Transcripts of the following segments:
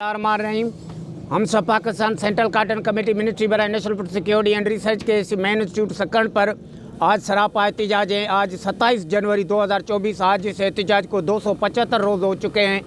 रहीम। हम सब Pakistan central cotton committee ministry बराए national food security and research के इस मेन इंस्टीट्यूट सकन पर आज सरापा एहतजाज है। आज 27 जनवरी 2024 आज इस एहतजाज को 275 रोज़ हो चुके हैं,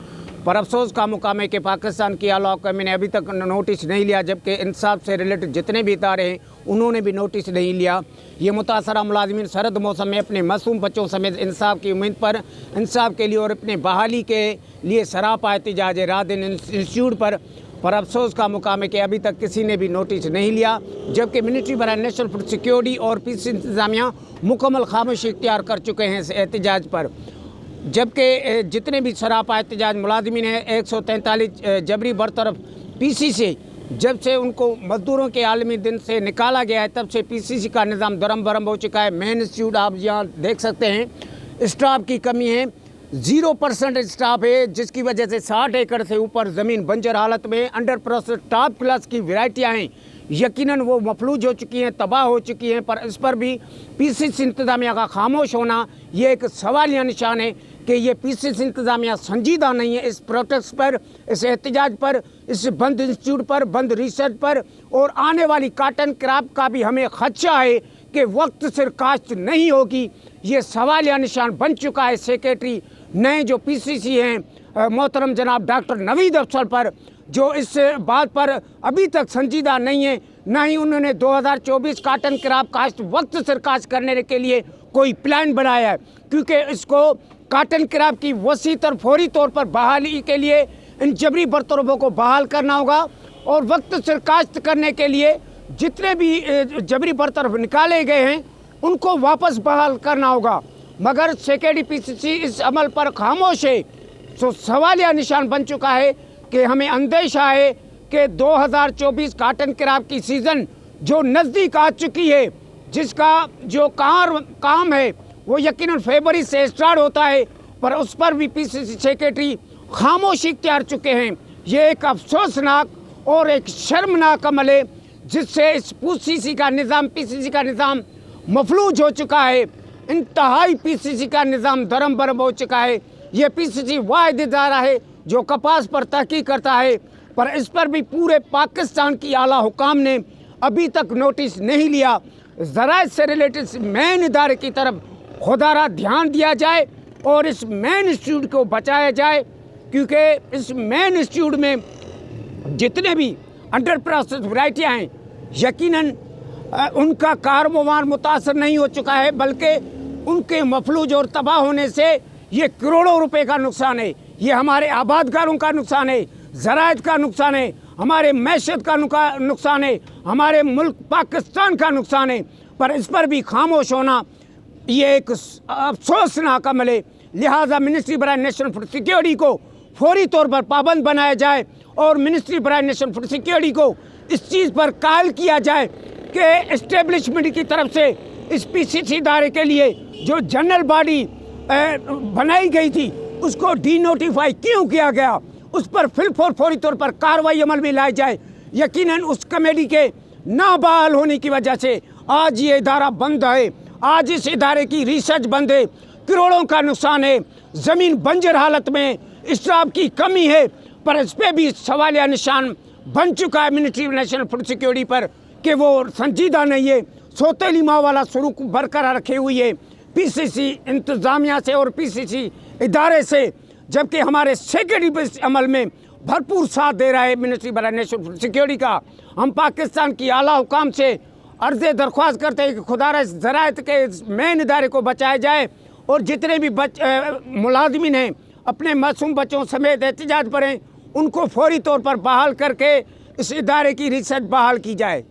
पर अफसोस का मुकाम है कि पाकिस्तान की आला हुकूमत ने अभी तक नोटिस नहीं लिया, जबकि इंसाफ से रिलेटेड जितने भी इदारे हैं उन्होंने भी नोटिस नहीं लिया। ये मुतासरा मुलाजिमीन सरद मौसम में अपने मासूम बच्चों समेत इंसाफ की उम्मीद पर इंसाफ के लिए और अपने बहाली के लिए सरापा एहतजाज है रात दिन इंस्टीट्यूट पर अफसोस का मुकाम है कि अभी तक किसी ने भी नोटिस नहीं लिया, जबकि मिनिस्ट्री बराए नेशनल फूड सिक्योरिटी और पीस इंतज़ामिया मुकम्मल खामोशी इख्तियार कर चुके हैं इस एहतजाज पर। जबकि जितने भी सरापा एहतजाज मुलाजिमीन हैं 143 जबरी बरतरफ पीसी से जब से उनको मजदूरों के आलमी दिन से निकाला गया है तब से पीसीसी का निज़ाम दरम बरम हो चुका है। मेन इंस्टीट्यूट आप यहाँ देख सकते हैं, स्टाफ की कमी है, 0% स्टाफ है, जिसकी वजह से 60 एकड़ से ऊपर ज़मीन बंजर हालत में अंडर प्रोसेस टॉप क्लास की वैरायटियाँ हैं, यकीनन वो मफलूज हो चुकी हैं, तबाह हो चुकी हैं। पर इस पर भी पीसीसी इंतज़ामिया का खामोश होना ये एक सवालिया निशान है कि ये पीसीसी इंतज़ामिया संजीदा नहीं है इस प्रोटेस्ट पर, इस एहतजाज पर, इस बंद इंस्टीट्यूट पर, बंद रिसर्च पर। और आने वाली काटन क्रॉप का भी हमें खदशा है कि वक्त सिर काश्त नहीं होगी, ये सवालिया निशान बन चुका है। सेक्रेटरी नए जो पीसीसी हैं मोहतरम जनाब डॉक्टर नवीद अफसर पर, जो इस बात पर अभी तक संजीदा नहीं है, ना ही उन्होंने 2024 काटन क्रॉप काश्त वक्त सिर काश्त करने के लिए कोई प्लान बनाया है, क्योंकि इसको काटन क्रॉप की वसीत और फौरी तौर पर बहाली के लिए इन जबरी बरतरफों को बहाल करना होगा और वक्त सिर काश्त करने के लिए जितने भी जबरी बरतरफ निकाले गए हैं उनको वापस बहाल करना होगा। मगर सेक्रेटरी पीसीसी इस अमल पर खामोश है, तो सवालिया निशान बन चुका है कि हमें अंदेशा है कि 2024 काटन क्रॉप की सीज़न जो नज़दीक आ चुकी है, जिसका जो काम है वो यकीनन फरवरी से स्टार्ट होता है, पर उस पर भी पीसीसी सेक्रेटरी खामोशी इख्तियार चुके हैं। ये एक अफसोसनाक और एक शर्मनाक अमल है, जिससे इस पीसीसी का निज़ाम मफलूज हो चुका है, इंतहाई पीसीसी का निज़ाम दरम बरम हो चुका है। ये पीसीसी वाहिद इदारा है जो कपास पर तहकीक करता है, पर इस पर भी पूरे पाकिस्तान की आला हुकाम ने अभी तक नोटिस नहीं लिया। ज़राअत से रिलेटेड मेन इदारे की तरफ खुदारा ध्यान दिया जाए और इस मेन इंस्टीट्यूट को बचाया जाए, क्योंकि इस मेन इंस्टीट्यूट में जितने भी अंडर प्रोसेस वैरायटियाँ हैं यकीनन उनका कारोबार मुतासर नहीं हो चुका है, बल्कि उनके मफलूज और तबाह होने से ये करोड़ों रुपए का नुकसान है। ये हमारे आबादकारों का नुकसान है, ज़राअत का नुकसान है, हमारे मैशत का नुकसान है, हमारे मुल्क पाकिस्तान का नुकसान है। पर इस पर भी खामोश होना ये एक अफसोसनाक अमल है। लिहाजा मिनिस्ट्री बराए नेशनल फूड सिक्योरिटी को फौरी तौर पर पाबंद बनाया जाए और मिनिस्ट्री बराए नेशनल फूड सिक्योरिटी को इस चीज़ पर कायल किया जाए कि इस्टेब्लिशमेंट की तरफ से इस पीसीसी इदारे के लिए जो जनरल बॉडी बनाई गई थी उसको डीनोटिफाई क्यों किया गया, उस पर फौरी तौर पर कार्रवाई अमल में लाई जाए। यकीनन उस कमेटी के ना बहाल होने की वजह से आज ये इदारा बंद है, आज इस इदारे की रिसर्च बंद है, करोड़ों का नुकसान है, ज़मीन बंजर हालत में, स्टाफ की कमी है। पर इस पर भी सवालिया निशान बन चुका है मिनिस्ट्री नेशनल फूड सिक्योरिटी पर कि वो संजीदा नहीं है, सौतेली माँ वाला सुरूख बरकरार रखे हुई है पीसीसी इंतज़ामिया से और पीसीसी इदारे से, जबकि हमारे सेक्रेटरी अमल में भरपूर साथ दे रहा है मिनिस्ट्री बराए नेशनल फूड सिक्योरिटी का। हम पाकिस्तान की आला हुकाम से अर्ज़ दरख्वास्त करते हैं कि खुदारा ज़राअत के मेन इदारे को बचाया जाए और जितने भी मुलाजिमीन हैं अपने मासूम बच्चों समेत एहतजाज पर हैं उनको फौरी तौर पर बहाल करके इस इदारे की रिसर्च बहाल की जाए।